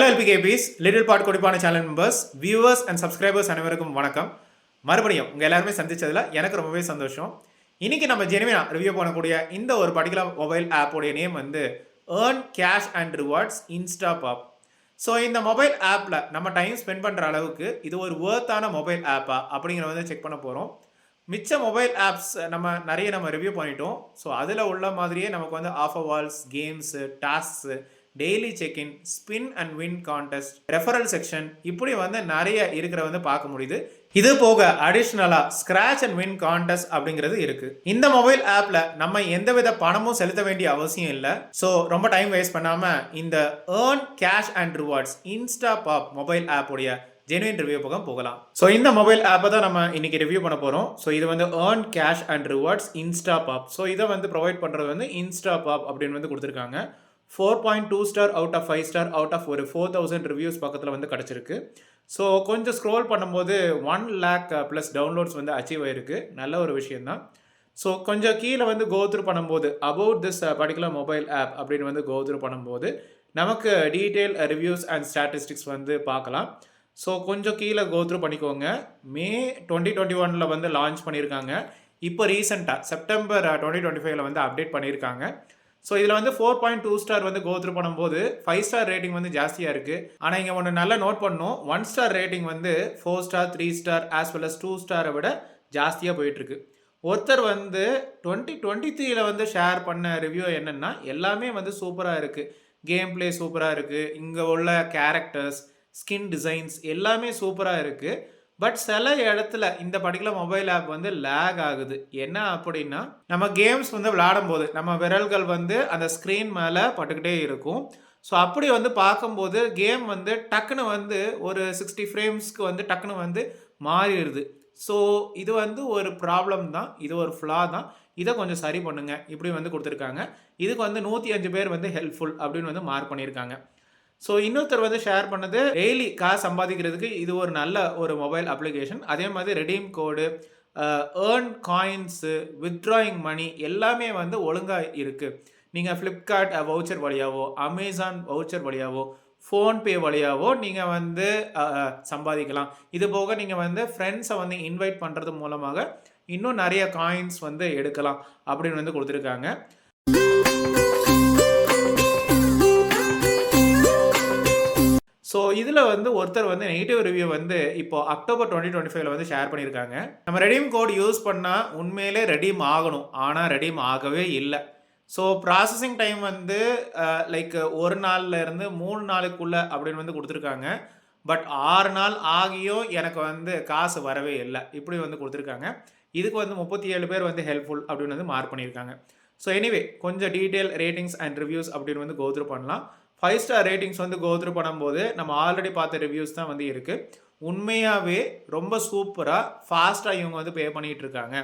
Hello எல்பிகேபிஸ் little pot கொடிப்பான channel members viewers and subscribers அனைவருக்கும் வணக்கம். மறுபடியும் உங்கள் எல்லாருமே சந்திச்சதில் எனக்கு ரொம்பவே சந்தோஷம். இன்றைக்கி நம்ம ஜெனுவினா ரிவ்யூ பண்ணக்கூடிய இந்த ஒரு பர்டிகுலர் மொபைல் ஆப்போடைய நேம் வந்து earn cash and rewards Instapop. So இந்த மொபைல் ஆப்பில் நம்ம டைம் ஸ்பெண்ட் பண்ணுற அளவுக்கு இது ஒரு ஒர்த்தான மொபைல் ஆப்பா அப்படிங்கிறத வந்து செக் பண்ண போகிறோம். மிச்ச மொபைல் ஆப்ஸ் நம்ம ரிவ்யூ பண்ணிட்டோம். ஸோ அதில் உள்ள மாதிரியே நமக்கு வந்து offer walls, games, tasks, daily check in, spin and win contest, referral section, இப்படி வந்து நிறைய இருக்கிற வந்து பார்க்க முடியுது. இது போக அடிஷ்னலாக ஸ்க்ராட்ச் அண்ட் வின் கான்டெஸ்ட் அப்படிங்கிறது இருக்கு. இந்த மொபைல் ஆப்ல நம்ம எந்தவித பணமும் செலுத்த வேண்டிய அவசியம் இல்லை. ஸோ ரொம்ப டைம் வேஸ்ட் பண்ணாம இந்த earn cash and rewards Instapop mobile ஆப்போடைய ஜெனுவின் ரிவ்யூ பக்கம் போகலாம். ஸோ இந்த மொபைல் ஆப்பை தான் நம்ம இன்னைக்கு ரிவ்யூ பண்ண போகிறோம். ஸோ இது வந்து earn cash and rewards Instapop. So இதை வந்து ப்ரொவைட் பண்ணுறது வந்து இன்ஸ்டாபாப் அப்படின்னு வந்து கொடுத்துருக்காங்க. 4.2 star out of 5 star out of ஒரு 4000 ரிவ்யூஸ் பக்கத்தில் வந்து கிடச்சிருக்கு. ஸோ கொஞ்சம் ஸ்க்ரோல் பண்ணும்போது 1 lakh ப்ளஸ் டவுன்லோட்ஸ் வந்து அச்சீவ் ஆயிருக்கு. நல்ல ஒரு விஷயந்தான். ஸோ கொஞ்சம் கீழே வந்து கோத்ரூ பண்ணும்போது about this particular mobile app அப்படின்னு வந்து கோத்ரூ பண்ணும்போது நமக்கு டீட்டெயில் ரிவ்யூஸ் அண்ட் ஸ்டாட்டிஸ்டிக்ஸ் வந்து பார்க்கலாம். ஸோ கொஞ்சம் கீழே கோத்ரூ பண்ணிக்கோங்க. மே 2021 வந்து லான்ச் பண்ணியிருக்காங்க. இப்போ ரீசெண்டாக செப்டம்பர் 2025 வந்து அப்டேட் பண்ணியிருக்காங்க. ஸோ இதில் வந்து 4.2 ஸ்டார் வந்து கோத்ரூ பண்ணும்போது 5 ஸ்டார் ரேட்டிங் வந்து ஜாஸ்தியாக இருக்குது. ஆனால் இங்கே ஒன்று நல்லா நோட் பண்ணணும், 1 ஸ்டார் ரேட்டிங் வந்து 4 star, 3 star as well as 2 ஸ்டாரை விட ஜாஸ்தியாக போயிட்டுருக்கு. ஒருத்தர் வந்து 2023 வந்து ஷேர் பண்ண ரிவ்யூ என்னென்னா எல்லாமே வந்து சூப்பராக இருக்குது, கேம் பிளே சூப்பராக இருக்குது, இங்கே உள்ள கேரக்டர்ஸ், ஸ்கின் டிசைன்ஸ் எல்லாமே சூப்பராக இருக்குது. பட் சில இடத்துல இந்த பர்டிகுலர் மொபைல் ஆப் வந்து லேக் ஆகுது. என்ன அப்படின்னா, நம்ம கேம்ஸ் வந்து விளையாடும் போது நம்ம விரல்கள் வந்து அந்த ஸ்க்ரீன் மேலே பட்டுக்கிட்டே இருக்கும். ஸோ அப்படி வந்து பார்க்கும்போது கேம் வந்து டக்குன்னு வந்து ஒரு 60 ஃப்ரேம்ஸ்க்கு வந்து டக்குன்னு வந்து மாறிடுது. ஸோ இது வந்து ஒரு ப்ராப்ளம் தான், இது ஒரு ஃப்ளா தான். இதை கொஞ்சம் சரி பண்ணுங்க இப்படி வந்து கொடுத்துருக்காங்க. இதுக்கு வந்து 105 பேர் வந்து ஹெல்ப்ஃபுல் அப்படின்னு வந்து மார்க் பண்ணியிருக்காங்க. ஸோ இன்னொருத்தர் வந்து ஷேர் பண்ணது டெய்லி காசு சம்பாதிக்கிறதுக்கு இது ஒரு நல்ல ஒரு மொபைல் அப்ளிகேஷன். அதே மாதிரி redeem code, earn coins, withdrawing money எல்லாமே வந்து ஒழுங்காக இருக்குது. நீங்கள் ஃப்ளிப்கார்ட் வவுச்சர் வழியாவோ, அமேசான் வவுச்சர் வழியாவோ, ஃபோன்பே வழியாவோ நீங்கள் வந்து சம்பாதிக்கலாம். இது போக நீங்கள் வந்து ஃப்ரெண்ட்ஸை வந்து இன்வைட் பண்ணுறது மூலமாக இன்னும் நிறைய காயின்ஸ் வந்து எடுக்கலாம் அப்படின்னு வந்து கொடுத்துருக்காங்க. ஸோ இதில் வந்து ஒருத்தர் வந்து நெகட்டிவ் ரிவ்யூ வந்து இப்போ அக்டோபர் 2025 வந்து ஷேர் பண்ணியிருக்காங்க. நம்ம ரெடீம் கோட் யூஸ் பண்ணால் உண்மையிலே ரெடீம் ஆகணும், ஆனால் ரெடீம் ஆகவே இல்லை. ஸோ ப்ராசஸிங் டைம் வந்து லைக் 1 நாள்ல இருந்து 3 நாளுக்குள்ளே அப்படின்னு வந்து கொடுத்துருக்காங்க. பட் 6 நாள் ஆகியும் எனக்கு வந்து காசு வரவே இல்லை இப்படி வந்து கொடுத்துருக்காங்க. இதுக்கு வந்து 37 பேர் வந்து ஹெல்ப்ஃபுல் அப்படின்னு வந்து மார்க் பண்ணியிருக்காங்க. ஸோ எனிவே கொஞ்சம் டீட்டெயில் ரேட்டிங்ஸ் அண்ட் ரிவ்யூஸ் அப்படின்னு வந்து கோத்ரூ பண்ணலாம். 5 ஸ்டார் ரேட்டிங்ஸ் வந்து கோத்ரூ பண்ணும்போது நம்ம ஆல்ரெடி பார்த்த ரிவ்யூஸ் தான் வந்து இருக்குது. உண்மையாகவே ரொம்ப சூப்பராக ஃபாஸ்ட்டாக இவங்க வந்து பே பண்ணிகிட்டு இருக்காங்க.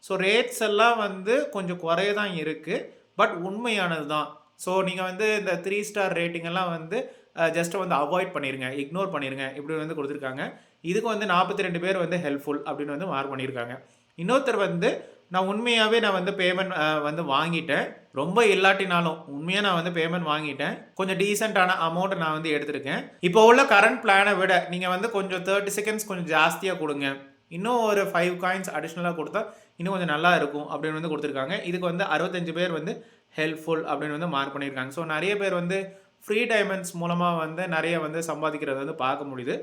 ஸோ ரேட்ஸ் எல்லாம் வந்து கொஞ்சம் குறைய தான் இருக்குது, பட் உண்மையானது தான். ஸோ நீங்கள் வந்து இந்த 3 ஸ்டார் ரேட்டிங் எல்லாம் வந்து ஜஸ்ட் வந்து அவாய்ட் பண்ணிடுங்க, இக்னோர் பண்ணிடுங்க இப்படி வந்து கொடுத்துருக்காங்க. இதுக்கு வந்து 42 பேர் வந்து ஹெல்ப்ஃபுல் அப்படின்னு வந்து மார்க் பண்ணியிருக்காங்க. இன்னொருத்தர் வந்து நான் உண்மையாகவே நான் வந்து பேமெண்ட் வந்து வாங்கிட்டேன், ரொம்ப இல்லாட்டினாலும் உண்மையாக நான் வந்து பேமெண்ட் வாங்கிட்டேன், கொஞ்சம் டீசெண்டான அமௌண்ட்டை நான் வந்து எடுத்திருக்கேன். இப்போ உள்ள கரண்ட் பிளானை விட நீங்கள் வந்து கொஞ்சம் 30 செகண்ட்ஸ் கொஞ்சம் ஜாஸ்தியாக கொடுங்க, இன்னும் ஒரு 5 காயின்ஸ் அடிஷ்னலாக கொடுத்தா இன்னும் கொஞ்சம் நல்லா இருக்கும் அப்படின்னு வந்து கொடுத்துருக்காங்க. இதுக்கு வந்து 65 பேர் வந்து ஹெல்ப்ஃபுல் அப்படின்னு வந்து மார்க் பண்ணியிருக்காங்க. ஸோ நிறைய பேர் வந்து ஃப்ரீ டைமண்ட்ஸ் மூலமாக வந்து நிறைய வந்து சம்பாதிக்கிறது வந்து பார்க்க முடியுது.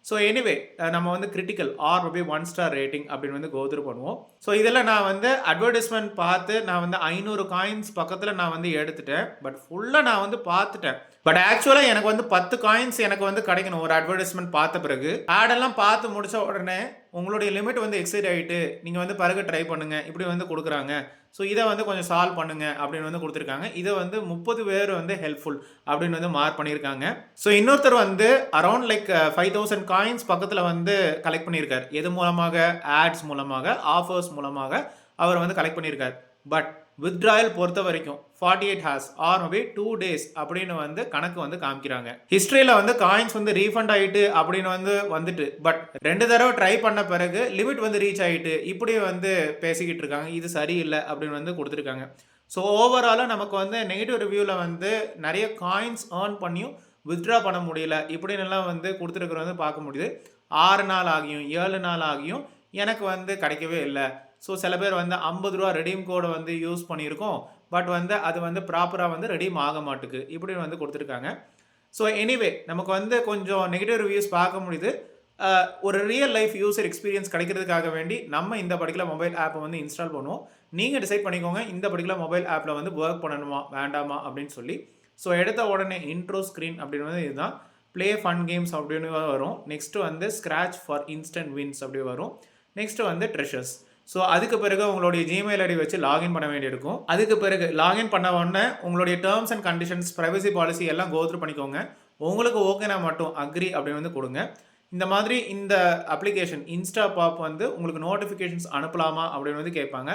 ஸோ எனிவே நம்ம வந்து critical or maybe 1 star rating அப்படின்னு வந்து கோத்ரூ பண்ணுவோம். ஸோ இதில் நான் வந்து அட்வர்டைஸ்மெண்ட் பார்த்து நான் வந்து 500 காயின்ஸ் பக்கத்தில் நான் வந்து எடுத்துட்டேன். பட் ஃபுல்லாக நான் வந்து பார்த்துட்டேன். பட் ஆக்சுவலாக எனக்கு வந்து 10 காயின்ஸ் எனக்கு வந்து கிடைக்கணும் ஒரு அட்வர்டைஸ்மெண்ட் பார்த்த பிறகு. ஆடெல்லாம் பார்த்து முடித்த உடனே உங்களுடைய லிமிட் வந்து எக்ஸைட் ஆகிட்டு நீங்கள் வந்து பிறகு ட்ரை பண்ணுங்கள் இப்படி வந்து கொடுக்குறாங்க. ஸோ இதை வந்து கொஞ்சம் சால்வ் பண்ணுங்கள் அப்படின்னு வந்து கொடுத்துருக்காங்க. இதை வந்து 30 பேர் வந்து ஹெல்ப்ஃபுல் அப்படின்னு வந்து மார்க் பண்ணியிருக்காங்க. ஸோ இன்னொருத்தர் வந்து அரௌண்ட் லைக் 5000 காயின்ஸ் பக்கத்தில் வந்து கலெக்ட் பண்ணியிருக்கார். எது மூலமாக? ஆட்ஸ் மூலமாக, ஆஃபர்ஸ் மூலமாக அவர் வந்து கலெக்ட் பண்ணியிருக்கார். பட் வித்ட்ராயல் பொறுத்த வரைக்கும் 48 ஹார்ஸ் ஆர் மேபி 2 days அப்படின்னு வந்து கணக்கு வந்து காமிக்கிறாங்க. ஹிஸ்ட்ரியில் வந்து காயின்ஸ் வந்து ரீஃபண்ட் ஆகிட்டு அப்படின்னு வந்து வந்துட்டு, பட் 2 தடவை ட்ரை பண்ண பிறகு லிமிட் வந்து ரீச் ஆகிட்டு இப்படி வந்து பேசிக்கிட்டு இருக்காங்க. இது சரியில்லை அப்படின்னு வந்து கொடுத்துருக்காங்க. ஸோ ஓவராலாக நமக்கு வந்து நெகட்டிவ் ரிவ்யூவில் வந்து நிறைய காயின்ஸ் ஏர்ன் பண்ணியும் வித்ட்ரா பண்ண முடியல இப்படின்னுலாம் வந்து கொடுத்துருக்குற வந்து பார்க்க முடியுது. 6 நாள் ஆகியும் 7 நாள் ஆகியும் எனக்கு வந்து கிடைக்கவே இல்லை. ஸோ சில பேர் வந்து ரூ. 50 ரெடீம் கோடை வந்து யூஸ் பண்ணியிருக்கோம். பட் வந்து அது வந்து ப்ராப்பராக வந்து ரெடீம் ஆக மாட்டுக்கு இப்படின்னு வந்து கொடுத்துருக்காங்க. ஸோ எனிவே நமக்கு வந்து கொஞ்சம் நெகட்டிவ் ரிவ்யூஸ் பார்க்க முடியுது. ஒரு ரியல் லைஃப் யூசர் எக்ஸ்பீரியன்ஸ் கிடைக்கிறதுக்காக வேண்டி நம்ம இந்த பர்டிகுலர் மொபைல் ஆப்பை வந்து இன்ஸ்டால் பண்ணுவோம். நீங்கள் டிசைட் பண்ணிக்கோங்க இந்த பர்டிகுலர் மொபைல் ஆப்பில் வந்து ஒர்க் பண்ணணுமா வேண்டாமா அப்படின்னு சொல்லி. ஸோ எடுத்த உடனே இன்ட்ரோ ஸ்க்ரீன் அப்படின்னு வந்து இதுதான். ப்ளே ஃபன் கேம்ஸ் அப்படின்னு வரும். நெக்ஸ்ட்டு வந்து ஸ்க்ராட்ச் ஃபார் இன்ஸ்டன்ட் வின்ஸ் அப்படி வரும். நெக்ஸ்ட்டு வந்து ட்ரெஷர்ஸ். ஸோ அதுக்கு பிறகு உங்களுடைய ஜிமெயில் ஐடி வச்சு லாகின் பண்ண வேண்டியிருக்கும். அதுக்கு பிறகு லாகின் பண்ண உடனே உங்களுடைய terms and conditions privacy policy எல்லாம் கோத்ரூ பண்ணிக்கோங்க. உங்களுக்கு ஓகேனா மட்டும் அக்ரி அப்படின்னு வந்து கொடுங்க. இந்த மாதிரி இந்த அப்ளிகேஷன் இன்ஸ்டா பாப் வந்து உங்களுக்கு நோட்டிஃபிகேஷன்ஸ் அனுப்பலாமா அப்படின்னு வந்து கேட்பாங்க.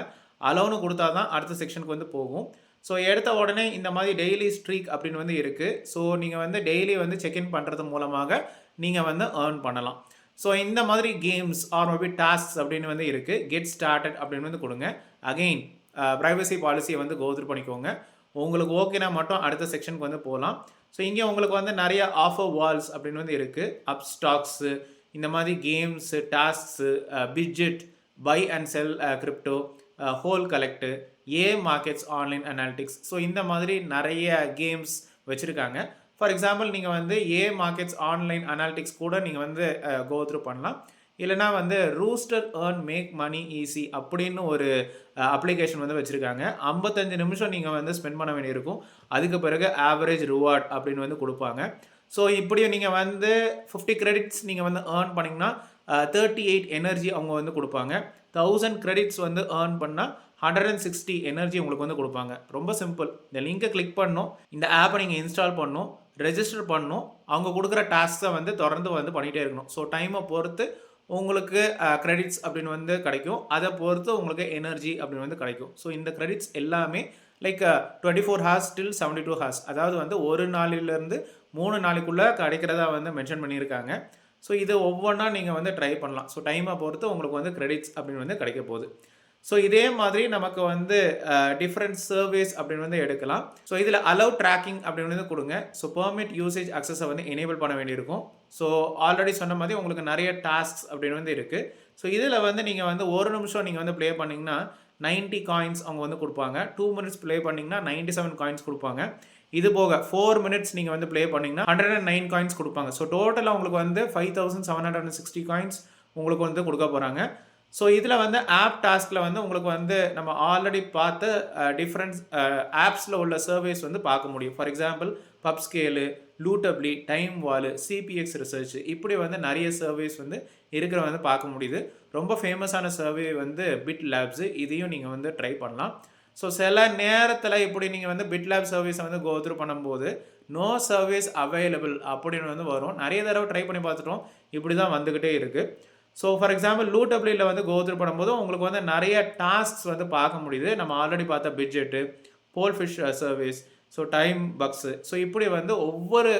அலோன்னு கொடுத்தா தான் அடுத்த செக்ஷனுக்கு வந்து போகும். ஸோ எடுத்த உடனே இந்த மாதிரி டெய்லி ஸ்ட்ரீக் அப்படின்னு வந்து இருக்குது. ஸோ நீங்கள் வந்து டெய்லி வந்து செக்இன் பண்ணுறது மூலமாக நீங்கள் வந்து ஏர்ன் பண்ணலாம். ஸோ இந்த மாதிரி கேம்ஸ் ஆர் மேபி டாஸ்க்ஸ் அப்படின்னு வந்து இருக்குது. கெட் ஸ்டார்டட் அப்படின்னு வந்து கொடுங்க. அகெயின் ப்ரைவசி பாலிசியை வந்து கோத்ரூ பண்ணிக்கோங்க. உங்களுக்கு ஓகேனா மட்டும் அடுத்த செக்ஷனுக்கு வந்து போகலாம். ஸோ இங்கே உங்களுக்கு வந்து நிறைய ஆஃபர் வால்ஸ் அப்படின்னு வந்து இருக்குது. அப் ஸ்டாக்ஸு, இந்த மாதிரி games, tasks, Bitget, buy and sell crypto, hole collect, markets online analytics. So இந்த மாதிரி நிறைய கேம்ஸ் வச்சுருக்காங்க. ஃபார் எக்ஸாம்பிள் நீங்கள் வந்து மார்க்கெட்ஸ் ஆன்லைன் அனாலிட்டிக்ஸ் கூட நீங்கள் வந்து கோத்ரூ பண்ணலாம். இல்லைனா வந்து rooster earn make money easy அப்படின்னு ஒரு அப்ளிகேஷன் வந்து வச்சுருக்காங்க. 55 நிமிஷம் நீங்கள் வந்து ஸ்பெண்ட் பண்ண வேண்டியிருக்கும். அதுக்கு பிறகு ஆவரேஜ் ரிவார்ட் அப்படின்னு வந்து கொடுப்பாங்க. ஸோ இப்படியும் நீங்கள் வந்து 50 கிரெடிட்ஸ் நீங்கள் வந்து ஏர்ன் பண்ணிங்கன்னா 38 எனர்ஜி அவங்க வந்து கொடுப்பாங்க. 1000 கிரெடிட்ஸ் வந்து ஏர்ன் பண்ணால் 160 எனர்ஜி உங்களுக்கு வந்து கொடுப்பாங்க. ரொம்ப சிம்பிள். இந்த லிங்கை கிளிக் பண்ணணும், இந்த ஆப்பை நீங்கள் இன்ஸ்டால் பண்ணணும், ரெஜிஸ்டர் பண்ணணும், அவங்க கொடுக்குற டாஸ்க்கை வந்து தொடர்ந்து வந்து பண்ணிகிட்டே இருக்கணும். ஸோ டைமை பொறுத்து உங்களுக்கு கிரெடிட்ஸ் அப்படின்னு வந்து கிடைக்கும். அதை பொறுத்து உங்களுக்கு எனர்ஜி அப்படின்னு வந்து கிடைக்கும். ஸோ இந்த கிரெடிட்ஸ் எல்லாமே லைக் 24 ஹார்ஸ் டில் 72 ஹார்ஸ், அதாவது வந்து ஒரு நாளிலிருந்து 3 நாளைக்குள்ளே கிடைக்கிறதா வந்து மென்ஷன் பண்ணியிருக்காங்க. ஸோ இது ஒவ்வொன்றா நீங்கள் வந்து ட்ரை பண்ணலாம். ஸோ டைமை பொறுத்து உங்களுக்கு வந்து கிரெடிட்ஸ் அப்படின்னு வந்து கிடைக்க போகுது. ஸோ இதே மாதிரி நமக்கு வந்து டிஃப்ரெண்ட் சர்வீஸ் அப்படின்னு வந்து எடுக்கலாம். ஸோ இதில் அலோவ் ட்ராக்கிங் அப்படின்னு வந்து கொடுங்க. ஸோ பெர்மிட் யூசேஜ் அக்சஸை வந்து எனேபிள் பண்ண வேண்டியிருக்கும். ஸோ ஆல்ரெடி சொன்ன மாதிரி உங்களுக்கு நிறைய டாஸ்க்ஸ் அப்படின்னு வந்து இருக்குது. ஸோ இதில் வந்து நீங்கள் வந்து ஒரு நிமிஷம் நீங்கள் வந்து ப்ளே பண்ணிங்கன்னா 90 காயின்ஸ் அவங்க வந்து கொடுப்பாங்க. 2 மினிட்ஸ் ப்ளே பண்ணிங்கன்னா 97 காயின்ஸ் கொடுப்பாங்க. இது போக 4 மினிட்ஸ் நீங்கள் வந்து ப்ளே பண்ணிங்கன்னா 109 காயின்ஸ் கொடுப்பாங்க. ஸோ டோட்டலாக உங்களுக்கு வந்து 5760 காயின்ஸ் உங்களுக்கு வந்து கொடுக்க போகிறாங்க. ஸோ இதில் வந்து ஆப் டாஸ்கில் வந்து உங்களுக்கு வந்து நம்ம ஆல்ரெடி பார்த்த டிஃப்ரெண்ட் ஆப்ஸில் உள்ள சர்வேஸ் வந்து பார்க்க முடியும். For example PubScale, Lootably, TimeWall, CPX research, இப்படி வந்து நிறைய சர்வேஸ் வந்து இருக்கிற வந்து பார்க்க முடியுது. ரொம்ப ஃபேமஸான சர்வே வந்து பிட் லேப்ஸு, இதையும் நீங்கள் வந்து ட்ரை பண்ணலாம். ஸோ சில நேரத்தில் இப்படி நீங்கள் வந்து பிட் லேப் சர்வீஸை வந்து கோத்ரூ பண்ணும்போது நோ சர்வீஸ் அவைலபிள் அப்படின்னு வந்து வரும். நிறைய தடவை ட்ரை பண்ணி பார்த்துட்டோம், இப்படி தான் வந்துக்கிட்டே இருக்குது. ஸோ ஃபார் எக்ஸாம்பிள் லூட்டப்ளியில் வந்து கோத்ரூ பண்ணும்போது உங்களுக்கு வந்து நிறைய டாஸ்க்ஸ் வந்து பார்க்க முடியுது. நம்ம ஆல்ரெடி பார்த்த Bitget, Pollfish service, so TimeBucks, so இப்படி வந்து ஒவ்வொரு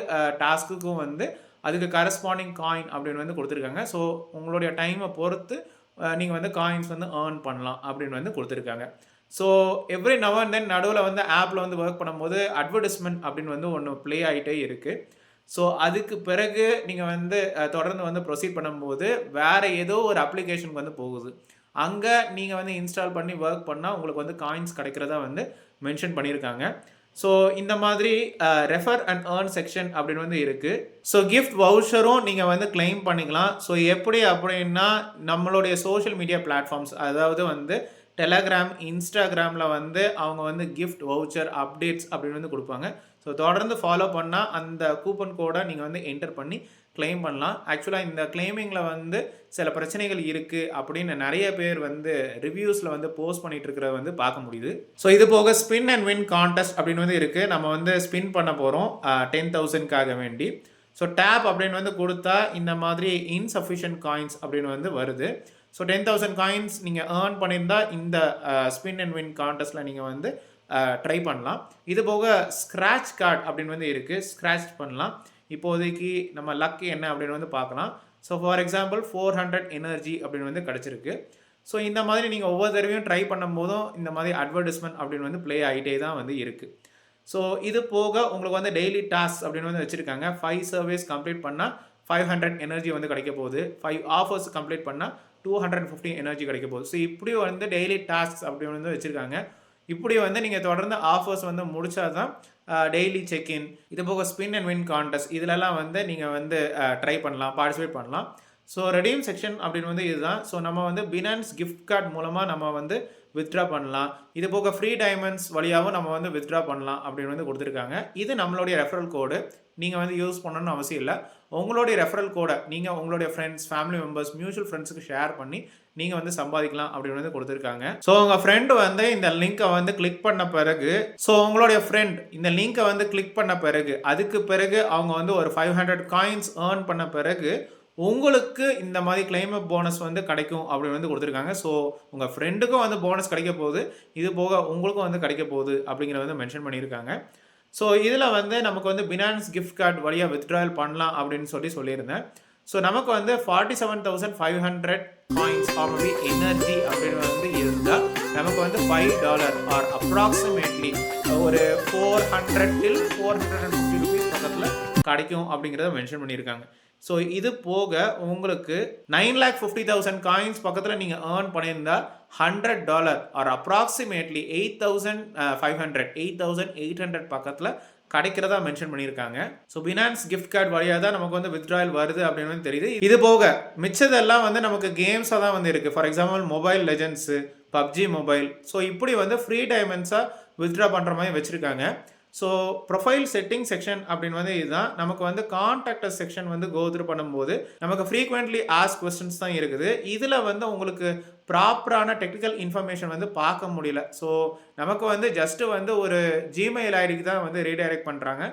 டாஸ்க்குக்கும் வந்து அதுக்கு கரஸ்பாண்டிங் காயின் அப்படின்னு வந்து கொடுத்துருக்காங்க. ஸோ உங்களுடைய டைமை பொறுத்து நீங்கள் வந்து காயின்ஸ் வந்து ஏர்ன் பண்ணலாம் அப்படின்னு வந்து கொடுத்துருக்காங்க. So every now and then நடுவில் வந்து ஆப்பில் வந்து ஒர்க் பண்ணும்போது அட்வர்டைஸ்மெண்ட் அப்படின்னு வந்து ஒன்று ப்ளே ஆகிட்டே இருக்குது. ஸோ அதுக்கு பிறகு நீங்கள் வந்து தொடர்ந்து வந்து ப்ரொசீட் பண்ணும்போது வேறு ஏதோ ஒரு அப்ளிகேஷனுக்கு வந்து போகுது. அங்கே நீங்கள் வந்து இன்ஸ்டால் பண்ணி ஒர்க் பண்ணால் உங்களுக்கு வந்து காயின்ஸ் கிடைக்கிறதா வந்து மென்ஷன் பண்ணியிருக்காங்க. ஸோ இந்த மாதிரி ரெஃபர் அண்ட் ஏர்ன் செக்ஷன் அப்படின்னு வந்து இருக்குது. ஸோ கிஃப்ட் வவுச்சரும் நீங்கள் வந்து கிளைம் பண்ணிக்கலாம். ஸோ எப்படி அப்படின்னா நம்மளுடைய சோஷியல் மீடியா பிளாட்ஃபார்ம்ஸ், அதாவது வந்து டெலகிராம், இன்ஸ்டாகிராமில் வந்து அவங்க வந்து கிஃப்ட் வவுச்சர் அப்டேட்ஸ் அப்படின்னு வந்து கொடுப்பாங்க. ஸோ தொடர்ந்து ஃபாலோ பண்ணால் அந்த கூப்பன் கோடை நீங்கள் வந்து என்டர் பண்ணி கிளைம் பண்ணலாம். ஆக்சுவலாக இந்த கிளைமிங்கில் வந்து சில பிரச்சனைகள் இருக்குது அப்படின்னு நிறைய பேர் வந்து ரிவ்யூஸில் வந்து போஸ்ட் பண்ணிட்டு இருக்கிறத வந்து பார்க்க முடியுது. ஸோ இது போக ஸ்பின் அண்ட் வின் கான்டெஸ்ட் அப்படின்னு வந்து இருக்குது. நம்ம வந்து ஸ்பின் பண்ண போகிறோம் 10,000க்காக வேண்டி. ஸோ டேப் அப்படின்னு வந்து கொடுத்தா இந்த மாதிரி இன்சஃபிஷியன்ட் காயின்ஸ் அப்படின்னு வந்து வருது. ஸோ 10,000 காயின்ஸ் நீங்கள் ஏர்ன் பண்ணியிருந்தா இந்த ஸ்பின் அண்ட் வின் கான்டெஸ்ட்டில் நீங்கள் வந்து ட்ரை பண்ணலாம். இது போக ஸ்க்ராட்ச் கார்டு அப்படின்னு வந்து இருக்குது, ஸ்க்ராட்ச் பண்ணலாம். இப்போதைக்கு நம்ம லக் என்ன அப்படின்னு வந்து பார்க்கலாம். ஸோ ஃபார் எக்ஸாம்பிள் 400 எனர்ஜி அப்படின்னு வந்து கிடச்சிருக்கு. ஸோ இந்த மாதிரி நீங்கள் ஒவ்வொரு தடவையும் ட்ரை பண்ணும்போதும் இந்த மாதிரி அட்வர்டைஸ்மெண்ட் அப்படின்னு வந்து ப்ளே ஆகிட்டே தான் வந்து இருக்குது. ஸோ இது போக உங்களுக்கு வந்து டெய்லி டாஸ்க் அப்படின்னு வந்து வச்சுருக்காங்க. 5 சர்வேஸ் கம்ப்ளீட் பண்ணால் 500 எனர்ஜி வந்து கிடைக்க போகுது. 5 ஆஃபர்ஸ் கம்ப்ளீட் பண்ணால் 250 எனர்ஜி கிடைக்க போகுது. ஸோ இப்படி வந்து டெய்லி டாஸ்க் அப்படின்னு வந்து வச்சுருக்காங்க. இப்படி வந்து நீங்கள் தொடர்ந்து ஆஃபர்ஸ் வந்து முடிச்சா தான் டெய்லி செக்இன், இது போக ஸ்பின் அண்ட் வின் கான்டெஸ்ட் இதிலெல்லாம் வந்து நீங்கள் வந்து ட்ரை பண்ணலாம், பார்ட்டிசிபேட் பண்ணலாம். ஸோ ரெடீம் செக்ஷன் அப்படின்னு வந்து இதுதான். ஸோ நம்ம வந்து பினான்ஸ் கிஃப்ட் கார்டு மூலமாக நம்ம வந்து வித்ட்ரா பண்ணலாம். இது போக ஃப்ரீ டைமண்ட்ஸ் வழியாகவும் நம்ம வந்து வித்ட்ரா பண்ணலாம் அப்படின்னு வந்து கொடுத்துருக்காங்க. இது நம்மளுடைய ரெஃபரல் கோடு. நீங்கள் வந்து யூஸ் பண்ணணும்னு அவசியம் இல்லை. உங்களுடைய ரெஃபரல் கோடை நீங்கள் உங்களுடைய ஃப்ரெண்ட்ஸ், ஃபேமிலி மெம்பர்ஸ், மியூச்சுவல் ஃப்ரெண்ட்ஸுக்கு ஷேர் பண்ணி நீங்கள் வந்து சம்பாதிக்கலாம் அப்படின்னு வந்து கொடுத்துருக்காங்க. ஸோ உங்கள் ஃப்ரெண்டு வந்து இந்த லிங்க்கை வந்து கிளிக் பண்ண பிறகு, ஸோ உங்களுடைய ஃப்ரெண்ட் இந்த லிங்க்கை வந்து கிளிக் பண்ண பிறகு, அதுக்கு பிறகு அவங்க வந்து ஒரு 500 காயின்ஸ் ஏர்ன் பண்ண பிறகு உங்களுக்கு இந்த மாதிரி கிளைம் அப் போனஸ் வந்து கிடைக்கும் அப்படின்னு வந்து கொடுத்துருக்காங்க. ஸோ உங்கள் ஃப்ரெண்டுக்கும் வந்து போனஸ் கிடைக்க போகுது, இது போக உங்களுக்கும் வந்து கிடைக்க போகுது அப்படிங்கிறத வந்து மென்ஷன் பண்ணியிருக்காங்க. ஸோ இதில் வந்து நமக்கு வந்து பினான்ஸ் கிஃப்ட் கார்டு வழியாக வித்ட்ராயல் பண்ணலாம் அப்படின்னு சொல்லியிருந்தேன். ஸோ நமக்கு வந்து 47,500 காயின்ஸ் ஆர் எனர்ஜி அப்படின்னு வந்து இருந்தால் நமக்கு வந்து $5 ஆர் அப்ராக்சிமேட்லி ஒரு 400 till 450 rupees பக்கத்தில் கிடைக்கும் அப்படிங்கிறத மென்ஷன் பண்ணியிருக்காங்க. ஸோ இது போக உங்களுக்கு 9,50,000 காயின்ஸ் பக்கத்தில் நீங்கள் ஏர்ன் பண்ணியிருந்தால் $100 ஆர் அப்ராக்சிமேட்லி 8,800 பக்கத்தில் கிடைக்கிறதா மென்ஷன் பண்ணியிருக்காங்க. ஸோ பினான்ஸ் கிஃப்ட் கார்டு வழியாக தான் நமக்கு வந்து வித்ட்ராயல் வருது அப்படின்னு வந்து தெரியுது. இது போக மிச்சதெல்லாம் வந்து நமக்கு கேம்ஸாக தான் வந்து இருக்குது. For example mobile legends, PUBG mobile, so இப்படி வந்து ஃப்ரீ டைமண்ட்ஸாக வித்ட்ரா பண்ணுற மாதிரி வச்சுருக்காங்க. ஸோ ப்ரொஃபைல் செட்டிங் செக்ஷன் அப்படின்னு வந்து இதுதான். நமக்கு வந்து கான்டாக்டர் செக்ஷன் வந்து கோத்ரூ பண்ணும்போது நமக்கு ஃப்ரீக்வெண்ட்லி ஆஸ்க் கொஸ்டின்ஸ் தான் இருக்குது. இதில் வந்து உங்களுக்கு ப்ராப்பரான டெக்னிக்கல் இன்ஃபர்மேஷன் வந்து பார்க்க முடியல. ஸோ நமக்கு வந்து ஜஸ்ட்டு வந்து ஒரு ஜிமெயில் ஐடிக்கு தான் வந்து ரீடைரக்ட் பண்ணுறாங்க.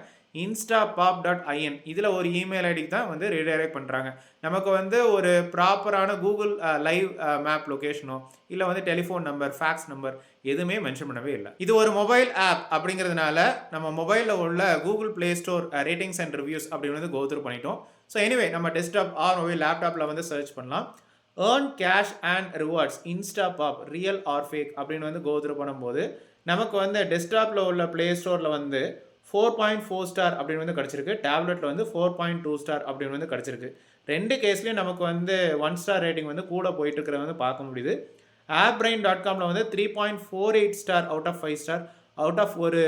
instapop.in இதில் ஒரு இமெயில் ஐடிக்கு தான் வந்து ரீடைரக்ட் பண்ணுறாங்க. நமக்கு வந்து ஒரு ப்ராப்பரான கூகுள் லைவ் மேப் லொக்கேஷனோ இல்லை வந்து டெலிஃபோன் நம்பர், ஃபேக்ஸ் நம்பர் எதுவுமே மென்ஷன் பண்ணவே இல்லை. இது ஒரு மொபைல் ஆப் அப்படிங்கிறதுனால நம்ம மொபைலில் உள்ள Google play store ratings and reviews அப்படின்னு வந்து கோத்ரூ பண்ணிட்டோம். ஸோ எனிவே நம்ம டெஸ்க்டாப் ஆர் மொபைல் லேப்டாப்பில் வந்து சர்ச் பண்ணலாம். Earn cash and rewards Instapop real or fake அப்படின்னு வந்து கோத்ரூ பண்ணும்போது நமக்கு வந்து டெஸ்க்டாப்பில் உள்ள ப்ளே ஸ்டோரில் வந்து 4.4 ஸ்டார் அப்படின்னு வந்து கிடச்சிருக்கு. டேப்லெட்டில் வந்து 4.2 ஸ்டார் அப்படின்னு வந்து கிடச்சிருக்கு. ரெண்டு கேஸ்லேயும் நமக்கு வந்து 1 ஸ்டார் ரேட்டிங் வந்து கூட போயிட்டு இருக்கிறத வந்து பார்க்க முடியுது. appbrain.comல வந்து 3.48 star out of 5 star out of ஒரு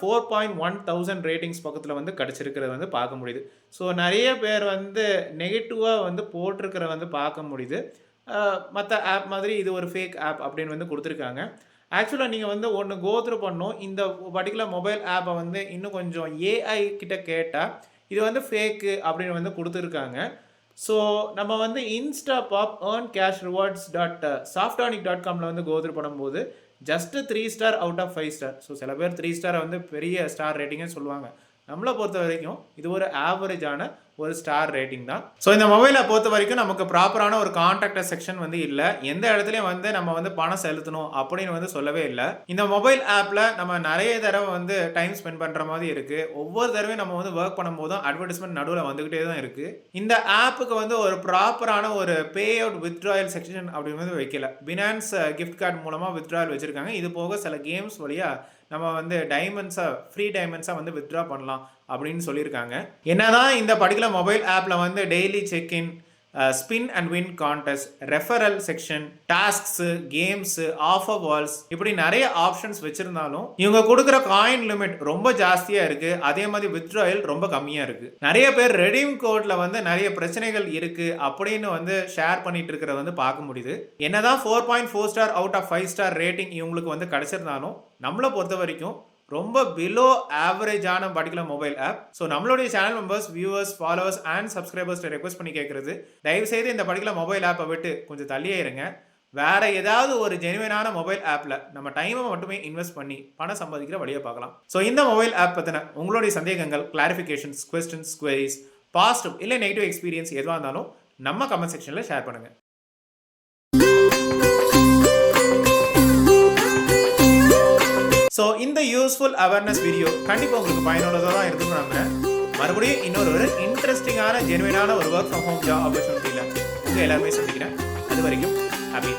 4.1,000 ரேட்டிங்ஸ் பக்கத்தில் வந்து கிடச்சிருக்கிறத வந்து பார்க்க முடியுது. ஸோ நிறைய பேர் வந்து நெகட்டிவாக வந்து போட்டிருக்கிற வந்து பார்க்க முடியுது. மற்ற ஆப் மாதிரி இது ஒரு ஃபேக் ஆப் அப்படின்னு வந்து கொடுத்துருக்காங்க. ஆக்சுவலாக நீங்கள் வந்து ஒன்று கோத்ரூ பண்ணணும். இந்த பர்டிகுலர் மொபைல் ஆப்பை வந்து இன்னும் கொஞ்சம் ஏஐ கிட்ட கேட்டால் இது வந்து ஃபேக்கு அப்படின்னு வந்து கொடுத்துருக்காங்க. ஸோ நம்ம வந்து இன்ஸ்டாபாப் ஏர்ன் கேஷ் ரிவார்ட்ஸ் .softonic.comல வந்து கோத்ரூ பண்ணும்போது just 3 star out of 5 star. So சில பேர் 3 ஸ்டாரை வந்து பெரிய ஸ்டார் ரேட்டிங்கே சொல்லுவாங்க. நம்மளை பொறுத்த வரைக்கும் இது ஒரு ஆவரேஜான ஒரு ஸ்டார் ரேட்டிங் தான். ஸோ இந்த மொபைலை பொறுத்த வரைக்கும் நமக்கு ப்ராப்பரான ஒரு கான்டாக்டர் செக்ஷன் வந்து இல்லை. எந்த இடத்துலையும் வந்து நம்ம வந்து பணம் செலுத்தணும் அப்படின்னு வந்து சொல்லவே இல்லை. இந்த மொபைல் ஆப்பில் நம்ம நிறைய தடவை வந்து டைம் ஸ்பெண்ட் பண்ணுற மாதிரி இருக்குது. ஒவ்வொரு தடவையும் நம்ம வந்து ஒர்க் பண்ணும்போதும் அட்வர்டைஸ்மெண்ட் நடுவில் வந்துக்கிட்டே தான் இருக்குது. இந்த ஆப்புக்கு வந்து ஒரு ப்ராப்பரான ஒரு பே அவுட் வித்ட்ராயல் செக்ஷன் அப்படின்னு வந்து வைக்கல. பினான்ஸ் கிஃப்ட் கார்டு மூலமாக வித்ட்ராயல் வச்சுருக்காங்க. இது போக சில கேம்ஸ் வழியாக நம்ம வந்து டைமண்ட்ஸாக ஃப்ரீ டைமண்ட்ஸாக வந்து வித்ட்ரா பண்ணலாம் அப்படின்னு சொல்லியிருக்காங்க. என்னதான் இந்த பர்டிகுலர் மொபைல் ஆப்பில் வந்து daily check in, spin and win contest, referral section, tasks, games, offer walls இப்படி நிறைய ஆப்ஷன்ஸ் வச்சுருந்தாலும் இவங்க கொடுக்குற காயின் லிமிட் ரொம்ப ஜாஸ்தியாக இருக்குது. அதே மாதிரி வித்ட்ராயல் ரொம்ப கம்மியாக இருக்குது. நிறைய பேர் ரெடீம் கோடில் வந்து நிறைய பிரச்சனைகள் இருக்குது அப்படின்னு வந்து ஷேர் பண்ணிட்டு இருக்கிறத வந்து பார்க்க முடியுது. என்னதான் 4.4 star out of 5 star rating இவங்களுக்கு வந்து கிடைச்சிருந்தாலும் நம்மளை பொறுத்த வரைக்கும் ரொம்ப பிலோ ஆவரேஜான பர்டிகுலர் மொபைல் ஆப். ஸோ நம்மளுடைய channel members, viewers, followers and subscribers request பண்ணி கேட்குறது, தயவுசெய்து இந்த பர்டிகுலர் மொபைல் ஆப்பை விட்டு கொஞ்சம் தள்ளியே இருங்க. வேற ஏதாவது ஒரு ஜெனுவினான மொபைல் ஆப்பில் நம்ம டைமை மட்டுமே இன்வெஸ்ட் பண்ணி பணம் சம்பாதிக்கிற வழியை பார்க்கலாம். ஸோ இந்த மொபைல் ஆப் பற்றின உங்களுடைய சந்தேகங்கள், கிளாரிஃபிகேஷன்ஸ், கொஸ்டின்ஸ், குவரிஸ், பாசிட்டிவ் இல்லை நெகட்டிவ் எக்ஸ்பீரியன்ஸ் எதுவாக இருந்தாலும் நம்ம கமெண்ட் செக்ஷனில் ஷேர் பண்ணுங்கள். ஸோ இந்த யூஸ்ஃபுல் அவேர்னஸ் வீடியோ கண்டிப்பாக உங்களுக்கு பயனுள்ளதாக தான் இருக்குன்னு நம்புறேன். மறுபடியும் இன்னொரு இன்ட்ரெஸ்டிங்கான ஜெனுவினான ஒரு ஒர்க் ஃப்ரம் ஹோம் ஜாப் ஆப்பர்ச்சுனிட்டியில் உங்கள் எல்லாருமே சந்திக்கிறேன். அது வரைக்கும் ஹாப்பி.